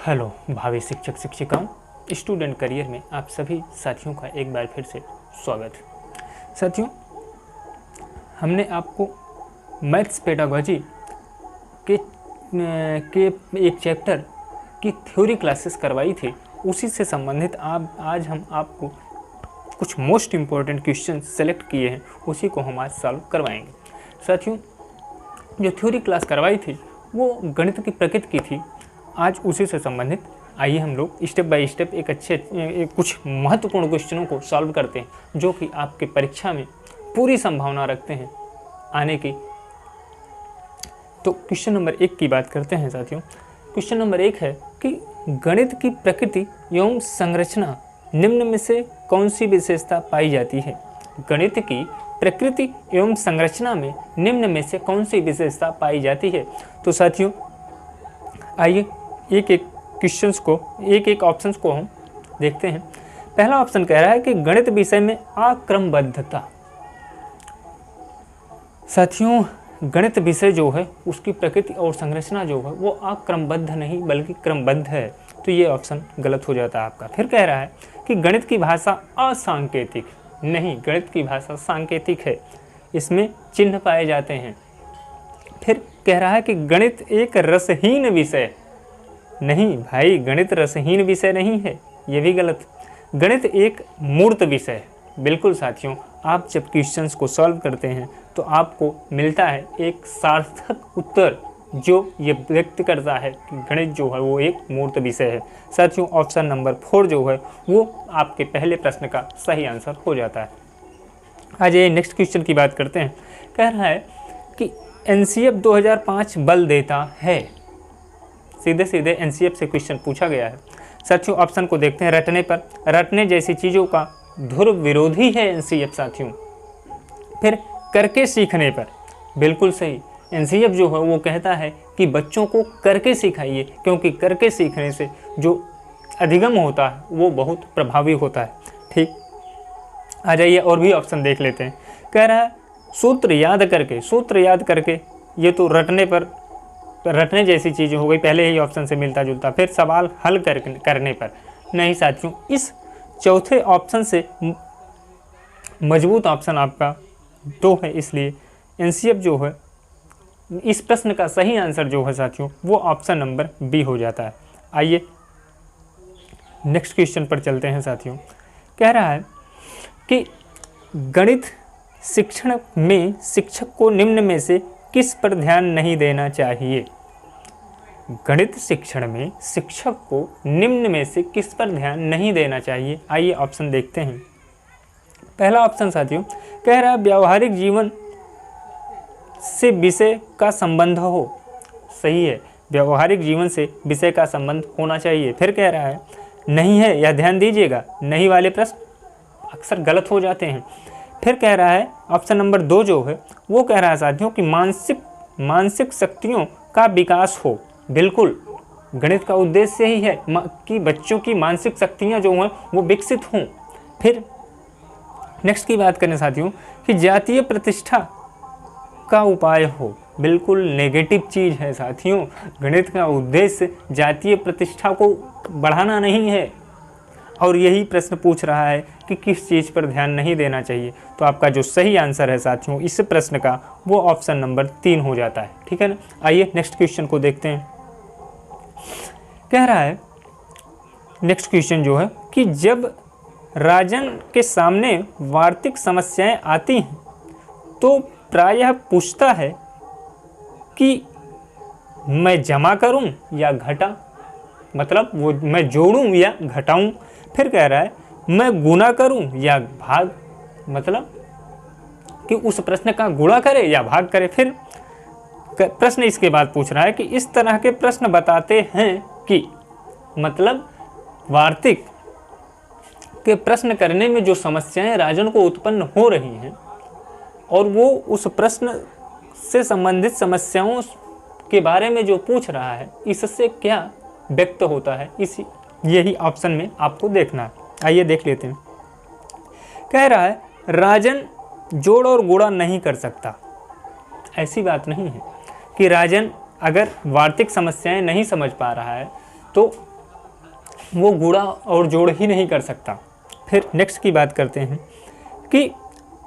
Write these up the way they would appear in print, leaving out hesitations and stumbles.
Hello भावी शिक्षक शिक्षिकाओं, स्टूडेंट करियर में आप सभी साथियों का एक बार फिर से स्वागत है। साथियों, हमने आपको मैथ्स पेडागोजी के एक चैप्टर की थ्योरी क्लासेस करवाई थी। उसी से संबंधित आज हम आपको कुछ मोस्ट इम्पॉर्टेंट क्वेश्चन सेलेक्ट किए हैं, उसी को हम आज सॉल्व करवाएंगे। साथियों, जो थ्योरी क्लास करवाई थी वो गणित की प्रकृति की थी। आज उसी से संबंधित आइए हम लोग स्टेप बाय स्टेप कुछ महत्वपूर्ण क्वेश्चनों को सॉल्व करते हैं, जो कि आपके परीक्षा में पूरी संभावना रखते हैं आने की। तो क्वेश्चन नंबर 1 की बात करते हैं साथियों। क्वेश्चन नंबर 1 है कि गणित की प्रकृति एवं संरचना निम्न में से कौन सी विशेषता पाई जाती है। गणित की प्रकृति एवं संरचना में निम्न में से कौन सी विशेषता पाई जाती है। तो साथियों, आइए एक एक क्वेश्चंस को, एक एक ऑप्शंस को हम देखते हैं। पहला ऑप्शन कह रहा है कि गणित विषय में अक्रमबद्धता। साथियों, गणित विषय जो है उसकी प्रकृति और संरचना जो है वो अक्रमबद्ध नहीं बल्कि क्रमबद्ध है, तो ये ऑप्शन गलत हो जाता है आपका। फिर कह रहा है कि गणित की भाषा असांकेतिक। नहीं, गणित की भाषा सांकेतिक है, इसमें चिन्ह पाए जाते हैं। फिर कह रहा है कि गणित एक रसहीन विषय। नहीं भाई, गणित रसहीन विषय नहीं है, ये भी गलत। गणित एक मूर्त विषय है। बिल्कुल साथियों, आप जब क्वेश्चंस को सॉल्व करते हैं तो आपको मिलता है एक सार्थक उत्तर जो ये व्यक्त करता है कि गणित जो है वो एक मूर्त विषय है। साथियों, ऑप्शन नंबर 4 जो है वो आपके पहले प्रश्न का सही आंसर हो जाता है। आज ये नेक्स्ट क्वेश्चन की बात करते हैं। कह रहा है कि एनसीएफ 2005 बल देता है। सीधे सीधे एनसीएफ से क्वेश्चन पूछा गया है। साथियों, ऑप्शन को देखते हैं। रटने पर, रटने जैसी चीज़ों का ध्रुव विरोधी है एनसीएफ साथियों। फिर करके सीखने पर, बिल्कुल सही। एनसीएफ जो है वो कहता है कि बच्चों को करके सिखाइए, क्योंकि करके सीखने से जो अधिगम होता है वो बहुत प्रभावी होता है। ठीक, आ जाइए और भी ऑप्शन देख लेते हैं। कह रहा है सूत्र याद करके। सूत्र याद करके, ये तो रटने पर, रटने जैसी चीज़ हो गई, पहले ही ऑप्शन से मिलता जुलता। फिर सवाल हल करने पर, नहीं साथियों, इस चौथे ऑप्शन से मजबूत ऑप्शन आपका 2 है, इसलिए एनसीएफ जो है इस प्रश्न का सही आंसर जो है साथियों वो ऑप्शन नंबर बी हो जाता है। आइए नेक्स्ट क्वेश्चन पर चलते हैं साथियों। कह रहा है कि गणित शिक्षण में शिक्षक को निम्न में से किस पर ध्यान नहीं देना चाहिए। गणित शिक्षण में शिक्षक को निम्न में से किस पर ध्यान नहीं देना चाहिए। आइए ऑप्शन देखते हैं। पहला ऑप्शन साथियों कह रहा है व्यावहारिक जीवन से विषय का संबंध हो। सही है, व्यावहारिक जीवन से विषय का संबंध होना चाहिए। फिर कह रहा है नहीं है, या ध्यान दीजिएगा, नहीं वाले प्रश्न अक्सर गलत हो जाते हैं। फिर कह रहा है ऑप्शन नंबर 2 जो है वो कह रहा है साथियों कि मानसिक शक्तियों का विकास हो। बिल्कुल, गणित का उद्देश्य ही है कि बच्चों की मानसिक शक्तियाँ जो हैं वो विकसित हों। फिर नेक्स्ट की बात करें साथियों कि जातीय प्रतिष्ठा का उपाय हो। बिल्कुल नेगेटिव चीज़ है साथियों। गणित का उद्देश्य जातीय प्रतिष्ठा को बढ़ाना नहीं है, और यही प्रश्न पूछ रहा है कि किस चीज़ पर ध्यान नहीं देना चाहिए। तो आपका जो सही आंसर है साथियों इस प्रश्न का वो ऑप्शन नंबर 3 हो जाता है। ठीक है ना। आइए नेक्स्ट क्वेश्चन को देखते हैं। कह रहा है नेक्स्ट क्वेश्चन जो है कि जब राजन के सामने वार्षिक समस्याएं आती हैं तो प्रायः पूछता है कि मैं जमा करूं या घटा, मतलब वो मैं जोड़ूं या घटाऊं। फिर कह रहा है मैं गुणा करूं या भाग, मतलब कि उस प्रश्न का गुणा करे या भाग करे। फिर प्रश्न इसके बाद पूछ रहा है कि इस तरह के प्रश्न बताते हैं कि, मतलब वार्षिक के प्रश्न करने में जो समस्याएं राजन को उत्पन्न हो रही हैं और वो उस प्रश्न से संबंधित समस्याओं के बारे में जो पूछ रहा है इससे क्या व्यक्त होता है, इसी यही ऑप्शन में आपको देखना है। आइए देख लेते हैं। कह रहा है राजन जोड़ और गुणा नहीं कर सकता। ऐसी बात नहीं है कि राजन अगर वार्षिक समस्याएं नहीं समझ पा रहा है तो वो गुणा और जोड़ ही नहीं कर सकता। फिर नेक्स्ट की बात करते हैं कि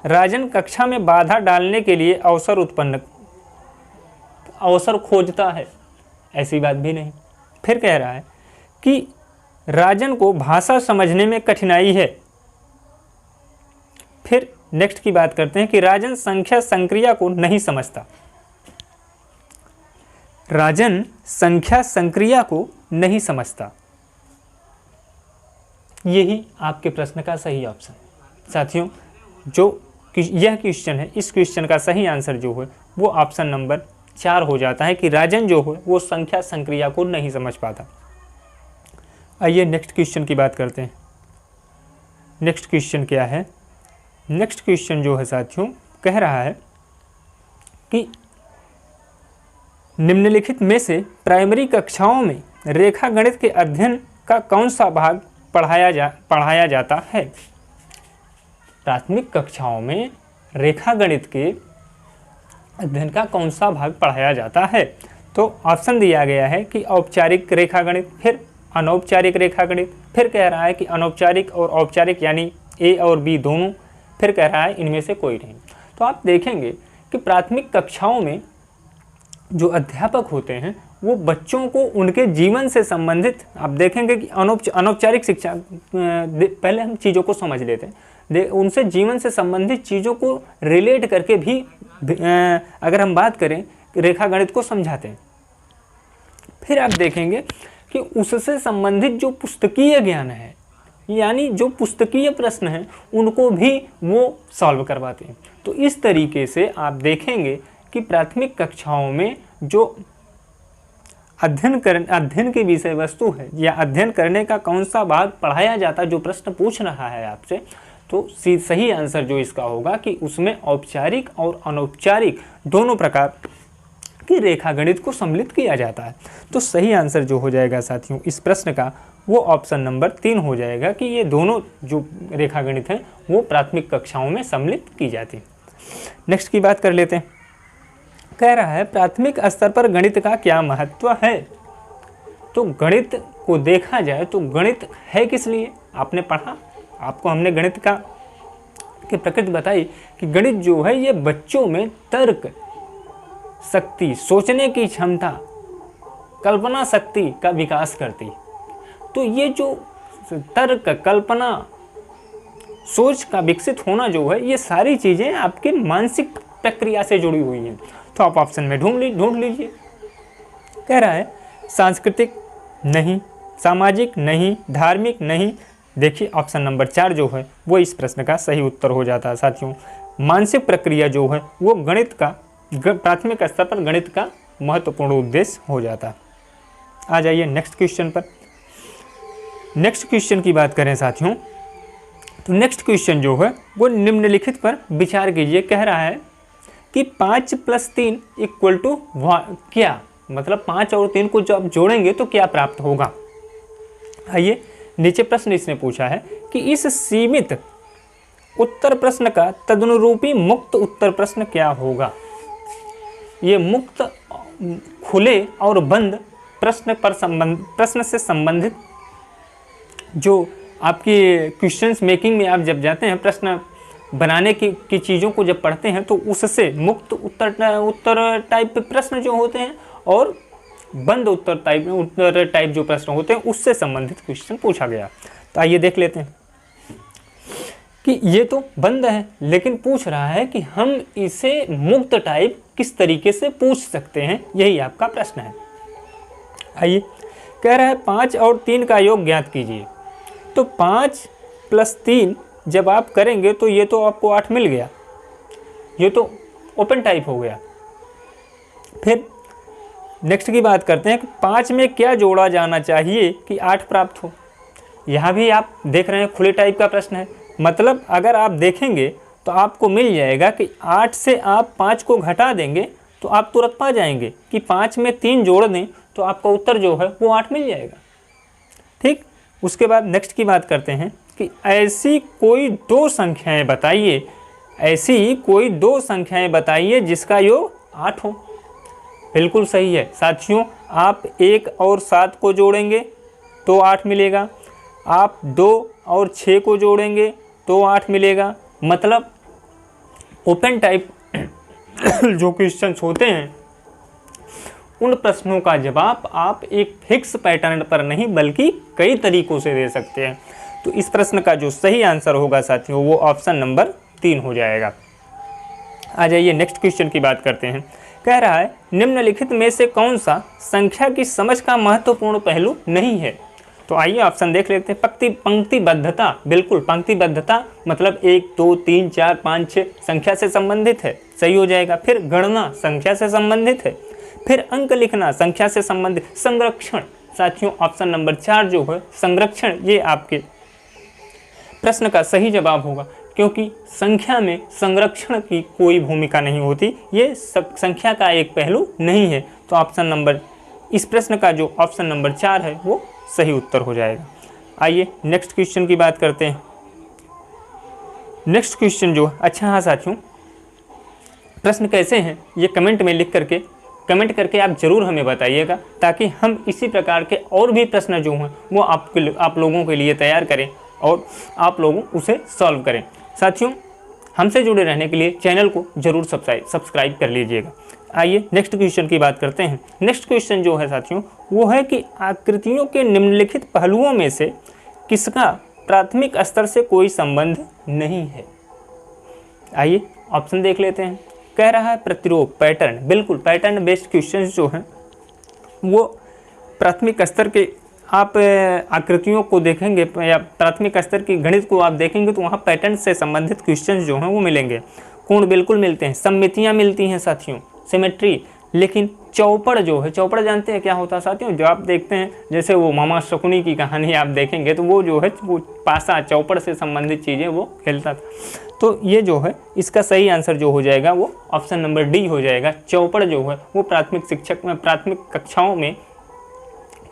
राजन कक्षा में बाधा डालने के लिए अवसर खोजता है, ऐसी बात भी नहीं। फिर कह रहा है कि राजन को भाषा समझने में कठिनाई है। फिर नेक्स्ट की बात करते हैं कि राजन संख्या संक्रिया को नहीं समझता। राजन संख्या संक्रिया को नहीं समझता। यही आपके प्रश्न का सही ऑप्शन। साथियों, जो यह क्वेश्चन है, इस क्वेश्चन का सही आंसर जो है वो ऑप्शन नंबर 4 हो जाता है कि राजन जो है वो संख्या संक्रिया को नहीं समझ पाता। आइए नेक्स्ट क्वेश्चन की बात करते हैं। नेक्स्ट क्वेश्चन क्या है? नेक्स्ट क्वेश्चन जो है साथियों कह रहा है कि निम्नलिखित में से प्राइमरी कक्षाओं में रेखा गणित के अध्ययन का कौन सा भाग पढ़ाया जाता है? प्राथमिक कक्षाओं में रेखा गणित के अध्ययन का कौन सा भाग पढ़ाया जाता है? तो ऑप्शन दिया गया है कि औपचारिक रेखा गणित, फिर अनौपचारिक रेखा गणित, फिर कह रहा है कि अनौपचारिक और औपचारिक यानी ए और बी दोनों, फिर कह रहा है इनमें से कोई नहीं। तो आप देखेंगे कि प्राथमिक कक्षाओं में जो अध्यापक होते हैं वो बच्चों को उनके जीवन से संबंधित, आप देखेंगे कि अनौपचारिक शिक्षा, पहले हम चीज़ों को समझ लेते हैं, उनसे जीवन से संबंधित चीज़ों को रिलेट करके भी अगर हम बात करें रेखा गणित को समझाते हैं। फिर आप देखेंगे कि उससे संबंधित जो पुस्तकीय ज्ञान है, यानी जो पुस्तकीय प्रश्न हैं उनको भी वो सॉल्व करवाते हैं। तो इस तरीके से आप देखेंगे कि प्राथमिक कक्षाओं में जो अध्ययन की विषय वस्तु है या अध्ययन करने का कौन सा भाग पढ़ाया जाता, जो प्रश्न पूछ रहा है आपसे, तो सही आंसर जो इसका होगा कि उसमें औपचारिक और अनौपचारिक दोनों प्रकार की रेखा गणित को सम्मिलित किया जाता है। तो सही आंसर जो हो जाएगा साथियों इस प्रश्न का वो ऑप्शन नंबर 3 हो जाएगा कि ये दोनों जो रेखा गणित हैं वो प्राथमिक कक्षाओं में सम्मिलित की जाती है। नेक्स्ट की बात कर लेते हैं। कह रहा है प्राथमिक स्तर पर गणित का क्या महत्व है? तो गणित को देखा जाए तो गणित है किस लिए? आपने पढ़ा, आपको हमने गणित की प्रकृति बताई कि गणित जो है ये बच्चों में तर्क शक्ति, सोचने की क्षमता, कल्पना शक्ति का विकास करती। तो ये जो तर्क, कल्पना, सोच का विकसित होना जो है, ये सारी चीज़ें आपके मानसिक प्रक्रिया से जुड़ी हुई हैं। तो आप ऑप्शन में ढूंढ लीजिए। कह रहा है सांस्कृतिक नहीं, सामाजिक नहीं, धार्मिक नहीं। देखिए ऑप्शन नंबर 4 जो है वो इस प्रश्न का सही उत्तर हो जाता है साथियों। मानसिक प्रक्रिया जो है वो गणित का, प्राथमिक स्तर पर गणित का महत्वपूर्ण उद्देश्य हो जाता है। आ जाइए नेक्स्ट क्वेश्चन पर। नेक्स्ट क्वेश्चन की बात करें साथियों, तो नेक्स्ट क्वेश्चन जो है वो निम्नलिखित पर विचार कीजिए। कह रहा है कि 5 + 3 = क्या? मतलब 5 और 3 को जब जोड़ेंगे तो क्या प्राप्त होगा? आइए नीचे प्रश्न इसने पूछा है कि इस सीमित उत्तर प्रश्न का तदनुरूपी मुक्त उत्तर प्रश्न क्या होगा? ये मुक्त, खुले और बंद प्रश्न से संबंधित जो आपकी क्वेश्चंस मेकिंग में आप जब जाते हैं, प्रश्न बनाने की चीज़ों को जब पढ़ते हैं तो उससे मुक्त उत्तर टाइप प्रश्न जो होते हैं और बंद उत्तर टाइप जो प्रश्न होते हैं उससे संबंधित क्वेश्चन पूछा गया। तो आइए देख लेते हैं कि ये तो बंद है, लेकिन पूछ रहा है कि हम इसे मुक्त टाइप किस तरीके से पूछ सकते हैं, यही आपका प्रश्न है। आइए कह रहा है 5 और 3 का योग ज्ञात कीजिए। तो 5 + 3 जब आप करेंगे तो ये तो आपको 8 मिल गया, ये तो ओपन टाइप हो गया। फिर नेक्स्ट की बात करते हैं कि 5 में क्या जोड़ा जाना चाहिए कि 8 प्राप्त हो। यहाँ भी आप देख रहे हैं खुले टाइप का प्रश्न है, मतलब अगर आप देखेंगे तो आपको मिल जाएगा कि 8 से आप 5 को घटा देंगे तो आप तुरंत पा जाएंगे कि 5 में 3 जोड़ दें तो आपका उत्तर जो है वो 8 मिल जाएगा। ठीक, उसके बाद नेक्स्ट की बात करते हैं कि ऐसी कोई 2 संख्याएं बताइए, ऐसी कोई 2 संख्याएं बताइए जिसका योग 8 हो। बिल्कुल सही है साथियों, आप 1 और 7 को जोड़ेंगे तो 8 मिलेगा। आप 2 और 6 को जोड़ेंगे तो 8 मिलेगा। मतलब ओपन टाइप जो क्वेश्चंस होते हैं उन प्रश्नों का जवाब आप एक फिक्स पैटर्न पर नहीं बल्कि कई तरीकों से दे सकते हैं। तो इस प्रश्न का जो सही आंसर होगा साथियों वो ऑप्शन नंबर 3 हो जाएगा। आ जाइए नेक्स्ट क्वेश्चन की बात करते हैं। कह रहा है निम्नलिखित में से कौन सा संख्या की समझ का महत्वपूर्ण पहलू नहीं है। तो आइए ऑप्शन देख लेते हैं। पंक्तिबद्धता, बिल्कुल पंक्तिबद्धता मतलब 1 2 3 4 5 6 संख्या से संबंधित है, सही हो जाएगा। फिर गणना संख्या से संबंधित है। फिर अंक लिखना संख्या से संबंधित। संरक्षण साथियों ऑप्शन नंबर 4 जो है संरक्षण, ये आपके प्रश्न का सही जवाब होगा, क्योंकि संख्या में संरक्षण की कोई भूमिका नहीं होती, ये संख्या का एक पहलू नहीं है। तो ऑप्शन नंबर, इस प्रश्न का जो ऑप्शन नंबर 4 है वो सही उत्तर हो जाएगा। आइए नेक्स्ट क्वेश्चन की बात करते हैं। नेक्स्ट क्वेश्चन जो, अच्छा हाँ साथियों, प्रश्न कैसे हैं ये कमेंट में लिख करके आप ज़रूर हमें बताइएगा, ताकि हम इसी प्रकार के और भी प्रश्न जो हैं वो आप लोगों के लिए तैयार करें और आप लोग उसे सॉल्व करें। साथियों हमसे जुड़े रहने के लिए चैनल को ज़रूर सब्सक्राइब कर लीजिएगा। आइए नेक्स्ट क्वेश्चन की बात करते हैं। नेक्स्ट क्वेश्चन जो है साथियों वो है कि आकृतियों के निम्नलिखित पहलुओं में से किसका प्राथमिक स्तर से कोई संबंध नहीं है। आइए ऑप्शन देख लेते हैं। कह रहा है प्रतिरूप, पैटर्न, बिल्कुल पैटर्न बेस्ड क्वेश्चन जो हैं वो प्राथमिक स्तर के, आप आकृतियों को देखेंगे या प्राथमिक स्तर की गणित को आप देखेंगे तो वहाँ पैटर्न से संबंधित क्वेश्चन जो हैं वो मिलेंगे। कोण बिल्कुल मिलते हैं, सममितियाँ मिलती हैं साथियों, सिमेट्री। लेकिन चौपड़ जो है, चौपड़ जानते हैं क्या होता है साथियों? जो आप देखते हैं जैसे वो मामा शकुनी की कहानी आप देखेंगे तो वो जो है वो पासा चौपड़ से संबंधित चीज़ें वो खेलता था। तो ये जो है इसका सही आंसर जो हो जाएगा वो ऑप्शन नंबर डी हो जाएगा। चौपड़ जो है वो प्राथमिक कक्षाओं में,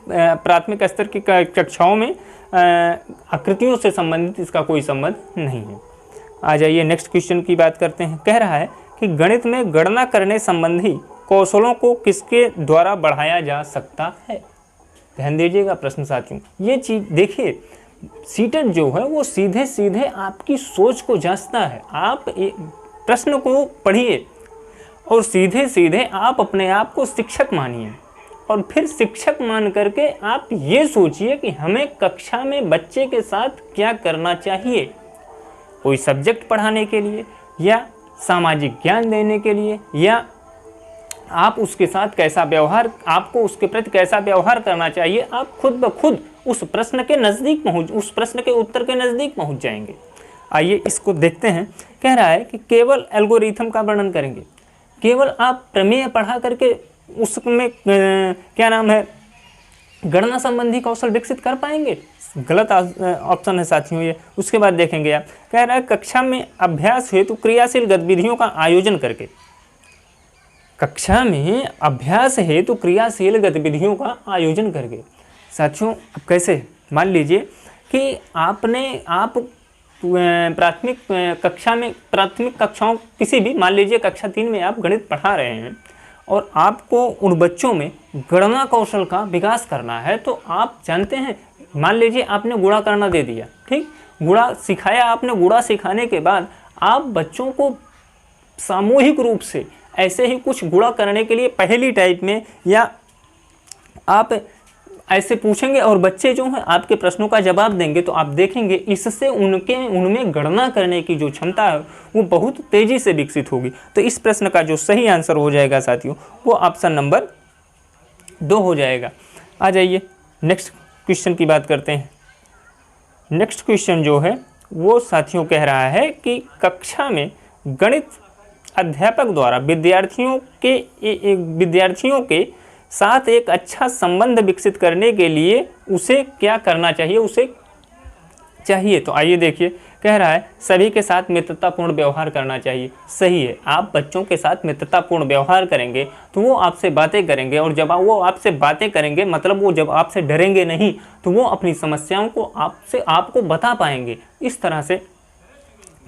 प्राथमिक स्तर की कक्षाओं में आकृतियों से संबंधित इसका कोई संबंध नहीं है। आ जाइए नेक्स्ट क्वेश्चन की बात करते हैं। कह रहा है कि गणित में गणना करने संबंधी कौशलों को किसके द्वारा बढ़ाया जा सकता है। ध्यान दीजिएगा प्रश्न साथियों, ये चीज़ देखिए, सीटेट जो है वो सीधे सीधे आपकी सोच को जांचता है। आप प्रश्न को पढ़िए और सीधे सीधे आप अपने आप को शिक्षक मानिए और फिर शिक्षक मान करके आप ये सोचिए कि हमें कक्षा में बच्चे के साथ क्या करना चाहिए। कोई सब्जेक्ट पढ़ाने के लिए या सामाजिक ज्ञान देने के लिए, या आप उसके साथ कैसा व्यवहार, आपको उसके प्रति कैसा व्यवहार करना चाहिए, आप खुद ब खुद उस प्रश्न के नज़दीक उस प्रश्न के उत्तर के नज़दीक पहुंच जाएंगे। आइए इसको देखते हैं। कह रहा है कि केवल एल्गोरिथम का वर्णन करेंगे, केवल आप प्रमेय पढ़ा करके उसमें क्या नाम है गणना संबंधी कौशल विकसित कर पाएंगे? गलत ऑप्शन है साथियों ये। उसके बाद देखेंगे आप, कह रहा है कक्षा में अभ्यास हेतु क्रियाशील गतिविधियों का आयोजन करके। कक्षा में अभ्यास हेतु क्रियाशील गतिविधियों का आयोजन करके साथियों अब कैसे, मान लीजिए कि आप प्राथमिक कक्षाओं किसी भी, मान लीजिए कक्षा 3 में आप गणित पढ़ा रहे हैं और आपको उन बच्चों में गणना कौशल का विकास करना है। तो आप जानते हैं, मान लीजिए आपने गुणा करना दे दिया, ठीक, गुणा सिखाया आपने। गुणा सिखाने के बाद आप बच्चों को सामूहिक रूप से ऐसे ही कुछ गुणा करने के लिए पहेली टाइप में या आप ऐसे पूछेंगे और बच्चे जो हैं आपके प्रश्नों का जवाब देंगे, तो आप देखेंगे इससे उनमें गणना करने की जो क्षमता है वो बहुत तेज़ी से विकसित होगी। तो इस प्रश्न का जो सही आंसर हो जाएगा साथियों वो ऑप्शन नंबर 2 हो जाएगा। आ जाइए नेक्स्ट क्वेश्चन की बात करते हैं। नेक्स्ट क्वेश्चन जो है वो साथियों कह रहा है कि कक्षा में गणित अध्यापक द्वारा विद्यार्थियों के साथ एक अच्छा संबंध विकसित करने के लिए उसे क्या करना चाहिए। तो आइए देखिए, कह रहा है सभी के साथ मित्रतापूर्ण व्यवहार करना चाहिए। सही है, आप बच्चों के साथ मित्रतापूर्ण व्यवहार करेंगे तो वो आपसे बातें करेंगे, और जब वो आपसे बातें करेंगे मतलब वो जब आपसे डरेंगे नहीं तो वो अपनी समस्याओं को आपको बता पाएंगे। इस तरह से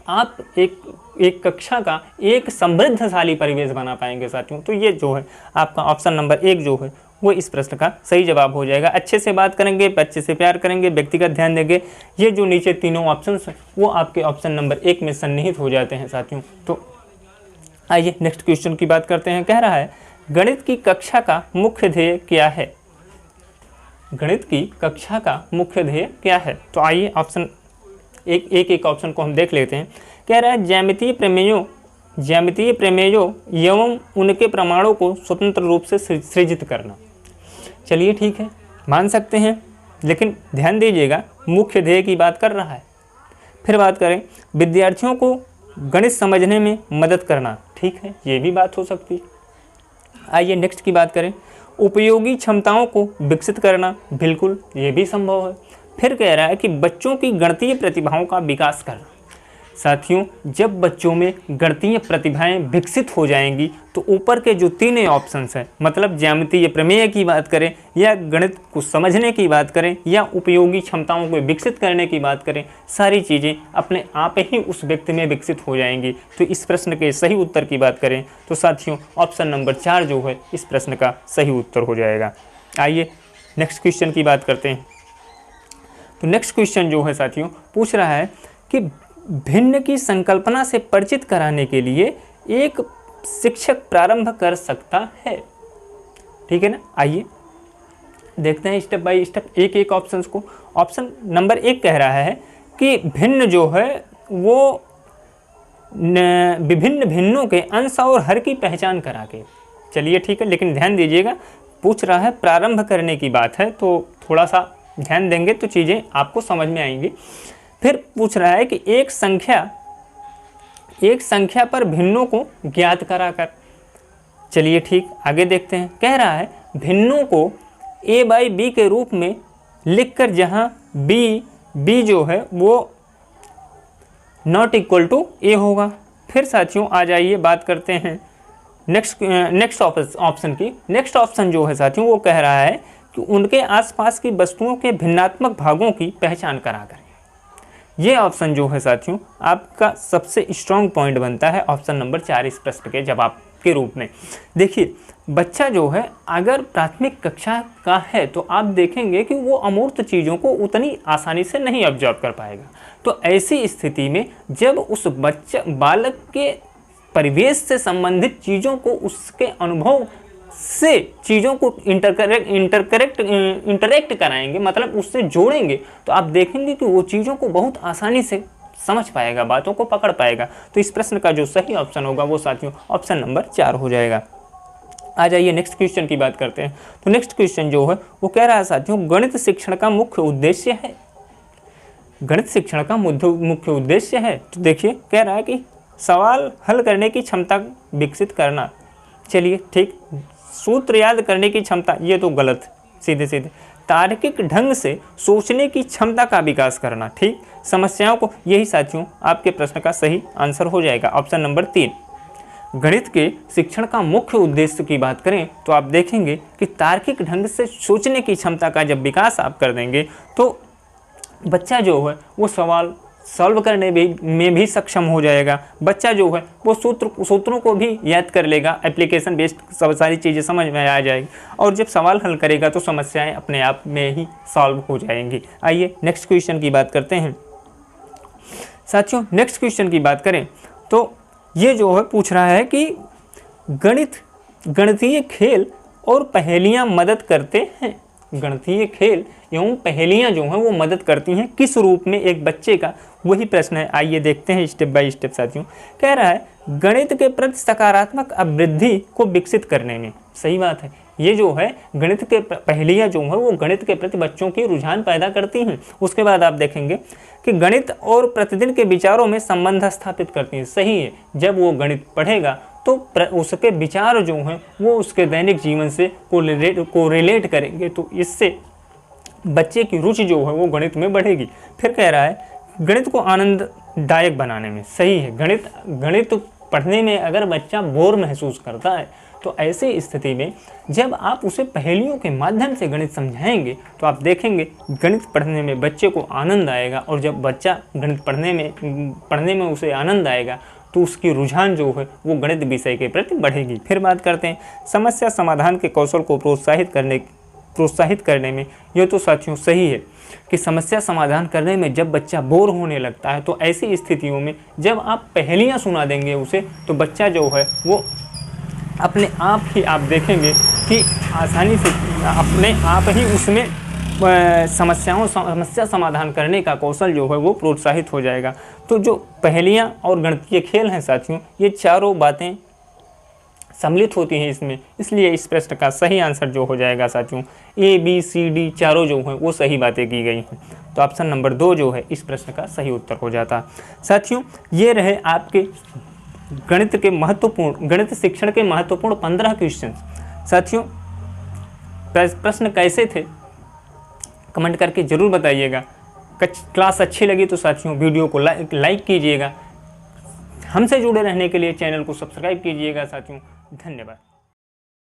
आप एक कक्षा का एक समृद्धशाली परिवेश बना पाएंगे साथियों। तो ये जो है आपका ऑप्शन नंबर 1 जो है वो इस प्रश्न का सही जवाब हो जाएगा। अच्छे से बात करेंगे, बच्चे से प्यार करेंगे, व्यक्तिगत ध्यान देंगे, ये जो नीचे तीनों ऑप्शन वो आपके ऑप्शन नंबर 1 में सन्निहित हो जाते हैं साथियों। तो आइए नेक्स्ट क्वेश्चन की बात करते हैं। कह रहा है गणित की कक्षा का मुख्य ध्येय क्या है? गणित की कक्षा का मुख्य ध्येय क्या है? तो आइए ऑप्शन एक ऑप्शन को हम देख लेते हैं। कह रहा है ज्यामितीय प्रमेयों एवं उनके प्रमाणों को स्वतंत्र रूप से सृजित करना। चलिए ठीक है, मान सकते हैं, लेकिन ध्यान दीजिएगा मुख्य ध्येय की बात कर रहा है। फिर बात करें विद्यार्थियों को गणित समझने में मदद करना, ठीक है, ये भी बात हो सकती है। आइए नेक्स्ट की बात करें उपयोगी क्षमताओं को विकसित करना, बिल्कुल ये भी संभव है। फिर कह रहा है कि बच्चों की गणितीय प्रतिभाओं का विकास करना। साथियों जब बच्चों में गणितीय प्रतिभाएं विकसित हो जाएंगी तो ऊपर के जो तीनों ऑप्शंस हैं, मतलब ज्यामितीय प्रमेय की बात करें या गणित को समझने की बात करें या उपयोगी क्षमताओं को विकसित करने की बात करें, सारी चीज़ें अपने आप ही उस व्यक्ति में विकसित हो जाएंगी। तो इस प्रश्न के सही उत्तर की बात करें तो साथियों ऑप्शन नंबर 4 जो है इस प्रश्न का सही उत्तर हो जाएगा। आइए नेक्स्ट क्वेश्चन की बात करते हैं। तो नेक्स्ट क्वेश्चन जो है साथियों पूछ रहा है कि भिन्न की संकल्पना से परिचित कराने के लिए एक शिक्षक प्रारंभ कर सकता है, ठीक है ना। आइए देखते हैं स्टेप बाय स्टेप एक ऑप्शंस को। ऑप्शन नंबर 1 कह रहा है कि भिन्न जो है वो विभिन्न भिन्नों के अंश और हर की पहचान करा के। चलिए ठीक है, लेकिन ध्यान दीजिएगा पूछ रहा है प्रारंभ करने की बात है, तो थोड़ा सा ध्यान देंगे तो चीज़ें आपको समझ में आएंगी। फिर पूछ रहा है कि एक संख्या पर भिन्नों को ज्ञात कराकर। चलिए ठीक, आगे देखते हैं। कह रहा है भिन्नों को a/b के रूप में लिखकर जहां b जो है वो नॉट इक्वल टू a होगा। फिर साथियों आ जाइए बात करते हैं नेक्स्ट ऑप्शन की। नेक्स्ट ऑप्शन जो है साथियों वो कह रहा है कि उनके आसपास की वस्तुओं के भिन्नात्मक भागों की पहचान कराकर। ये ऑप्शन जो है साथियों आपका सबसे स्ट्रॉन्ग पॉइंट बनता है ऑप्शन नंबर 4 इस प्रश्न के जवाब के रूप में। देखिए बच्चा जो है अगर प्राथमिक कक्षा का है तो आप देखेंगे कि वो अमूर्त चीज़ों को उतनी आसानी से नहीं ऑब्जर्व कर पाएगा। तो ऐसी स्थिति में जब उस बालक के परिवेश से संबंधित चीज़ों को उसके अनुभव से चीज़ों को इंटरेक्ट कराएंगे, मतलब उससे जोड़ेंगे, तो आप देखेंगे कि वो चीज़ों को बहुत आसानी से समझ पाएगा, बातों को पकड़ पाएगा। तो इस प्रश्न का जो सही ऑप्शन होगा वो साथियों ऑप्शन नंबर 4 हो जाएगा। आ जाइए नेक्स्ट क्वेश्चन की बात करते हैं। तो नेक्स्ट क्वेश्चन जो है वो कह रहा है साथियों गणित शिक्षण का मुख्य उद्देश्य है। गणित शिक्षण का मुख्य उद्देश्य है, तो देखिए कह रहा है कि सवाल हल करने की क्षमता विकसित करना। चलिए ठीक, सूत्र याद करने की क्षमता, ये तो गलत, सीधे तार्किक ढंग से सोचने की क्षमता का विकास करना, ठीक, समस्याओं को, यही साथियों आपके प्रश्न का सही आंसर हो जाएगा ऑप्शन नंबर 3। गणित के शिक्षण का मुख्य उद्देश्य की बात करें तो आप देखेंगे कि तार्किक ढंग से सोचने की क्षमता का जब विकास आप कर देंगे तो बच्चा जो है वो सवाल सॉल्व करने में भी सक्षम हो जाएगा। बच्चा जो है वो सूत्रों को भी याद कर लेगा, एप्लीकेशन बेस्ड सब सारी चीज़ें समझ में आ जाएगी, और जब सवाल हल करेगा तो समस्याएं अपने आप में ही सॉल्व हो जाएंगी। आइए नेक्स्ट क्वेश्चन की बात करते हैं साथियों। नेक्स्ट क्वेश्चन की बात करें तो ये जो है पूछ रहा है कि गणितीय खेल और पहेलियाँ मदद करते हैं। गणितीय खेल एवं पहेलियाँ जो हैं वो मदद करती हैं किस रूप में एक बच्चे का, वही प्रश्न है। आइए देखते हैं स्टेप बाय स्टेप साथियों। कह रहा है गणित के प्रति सकारात्मक अभिवृद्धि को विकसित करने में। सही बात है, ये जो है गणित के पहेलियाँ जो है वो गणित के प्रति बच्चों की रुझान पैदा करती हैं। उसके बाद आप देखेंगे कि गणित और प्रतिदिन के विचारों में संबंध स्थापित करती हैं। सही है, जब वो गणित पढ़ेगा तो उसके विचार जो हैं वो उसके दैनिक जीवन से कोरिलेट करेंगे, तो इससे बच्चे की रुचि जो है वो गणित में बढ़ेगी। फिर कह रहा है गणित को आनंददायक बनाने में। सही है, गणित पढ़ने में अगर बच्चा बोर महसूस करता है तो ऐसी स्थिति में जब आप उसे पहेलियों के माध्यम से गणित समझाएंगे तो आप देखेंगे गणित पढ़ने में बच्चे को आनंद आएगा, और जब बच्चा गणित पढ़ने में उसे आनंद आएगा तो उसकी रुझान जो है वो गणित विषय के प्रति बढ़ेगी। फिर बात करते हैं समस्या समाधान के कौशल को प्रोत्साहित करने में। यह तो साथियों सही है कि समस्या समाधान करने में जब बच्चा बोर होने लगता है तो ऐसी स्थितियों में जब आप पहेलियाँ सुना देंगे उसे तो बच्चा जो है वो अपने आप ही आप देखेंगे कि आसानी से अपने आप ही उसमें समस्या समाधान करने का कौशल जो है वो प्रोत्साहित हो जाएगा। तो जो पहेलियाँ और गणितीय खेल हैं साथियों, ये चारों बातें सम्मिलित होती हैं इसमें, इसलिए इस प्रश्न का सही आंसर जो हो जाएगा साथियों ABCD चारों जो हैं वो सही बातें की गई हैं। तो ऑप्शन नंबर 2 जो है इस प्रश्न का सही उत्तर हो जाता। साथियों ये रहे आपके गणित शिक्षण के महत्वपूर्ण 15 क्वेश्चन। साथियों प्रश्न कैसे थे कमेंट करके ज़रूर बताइएगा। क्लास अच्छी लगी तो साथियों वीडियो को लाइक कीजिएगा। हमसे जुड़े रहने के लिए चैनल को सब्सक्राइब कीजिएगा साथियों। धन्यवाद।